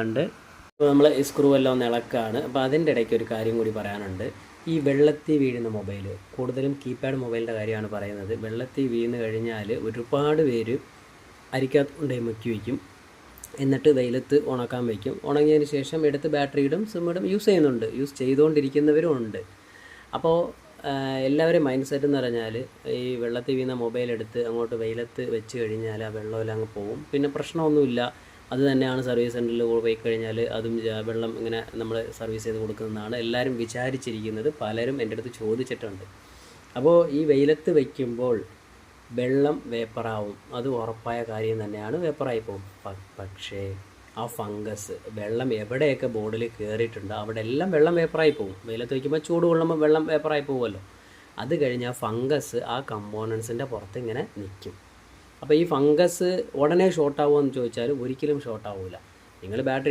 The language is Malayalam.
ഉണ്ട്. ഇപ്പോൾ നമ്മൾ സ്ക്രൂ എല്ലാം ഒന്ന് ഇളക്കാണ്. അപ്പോൾ അതിൻ്റെ ഇടയ്ക്ക് ഒരു കാര്യം കൂടി പറയാനുണ്ട്. ഈ വെള്ളത്തിൽ വീഴുന്ന മൊബൈൽ, കൂടുതലും കീപാഡ് മൊബൈലിൻ്റെ കാര്യമാണ് പറയുന്നത്. വെള്ളത്തിൽ വീണ് കഴിഞ്ഞാൽ ഒരുപാട് പേര് അരിക്കകത്ത് കൊണ്ടുപോയി മുക്കി വയ്ക്കും. എന്നിട്ട് വെയിലത്ത് ഉണക്കാൻ വയ്ക്കും. ഉണങ്ങിയതിന് ശേഷം എടുത്ത് ബാറ്ററി ഇടും, സിം ഇടും, യൂസ് ചെയ്തുകൊണ്ടിരിക്കുന്നവരും ഉണ്ട്. അപ്പോൾ എല്ലാവരും മൈൻഡ് സെറ്റ് എന്ന് പറഞ്ഞാൽ ഈ വെള്ളത്തിൽ വീണ മൊബൈൽ എടുത്ത് അങ്ങോട്ട് വെയിലത്ത് വെച്ച് കഴിഞ്ഞാൽ ആ വെള്ളമെല്ലാം അങ്ങ് പോവും. പിന്നെ പ്രശ്നമൊന്നുമില്ല. അത് തന്നെയാണ് സർവീസ് സെൻറ്ററിൽ പോയി കഴിഞ്ഞാൽ അതും വെള്ളം ഇങ്ങനെ നമ്മൾ സർവീസ് ചെയ്ത് കൊടുക്കുന്നതാണ് എല്ലാവരും വിചാരിച്ചിരിക്കുന്നത്. പലരും എൻ്റെ അടുത്ത് ചോദിച്ചിട്ടുണ്ട്. അപ്പോൾ ഈ വെയിലത്ത് വയ്ക്കുമ്പോൾ വെള്ളം വേപ്പറാവും, അത് ഉറപ്പായ കാര്യം തന്നെയാണ്, വേപ്പറായി പോകും. പക്ഷേ ആ ഫംഗസ് വെള്ളം എവിടെയൊക്കെ ബോർഡിൽ കയറിയിട്ടുണ്ടോ അവിടെ എല്ലാം വെള്ളം വേപ്പറായി പോകും. വെയിലത്ത് വയ്ക്കുമ്പോൾ ചൂട് കൊള്ളുമ്പോൾ വെള്ളം വേപ്പറായി പോകുമല്ലോ. അത് കഴിഞ്ഞ് ആ ഫംഗസ് ആ കമ്പോണൻസിൻ്റെ പുറത്ത് ഇങ്ങനെ നിൽക്കും. അപ്പോൾ ഈ ഫംഗസ് ഉടനെ ഷോർട്ടാവുമോ എന്ന് ചോദിച്ചാൽ ഒരിക്കലും ഷോർട്ടാവില്ല. നിങ്ങൾ ബാറ്ററി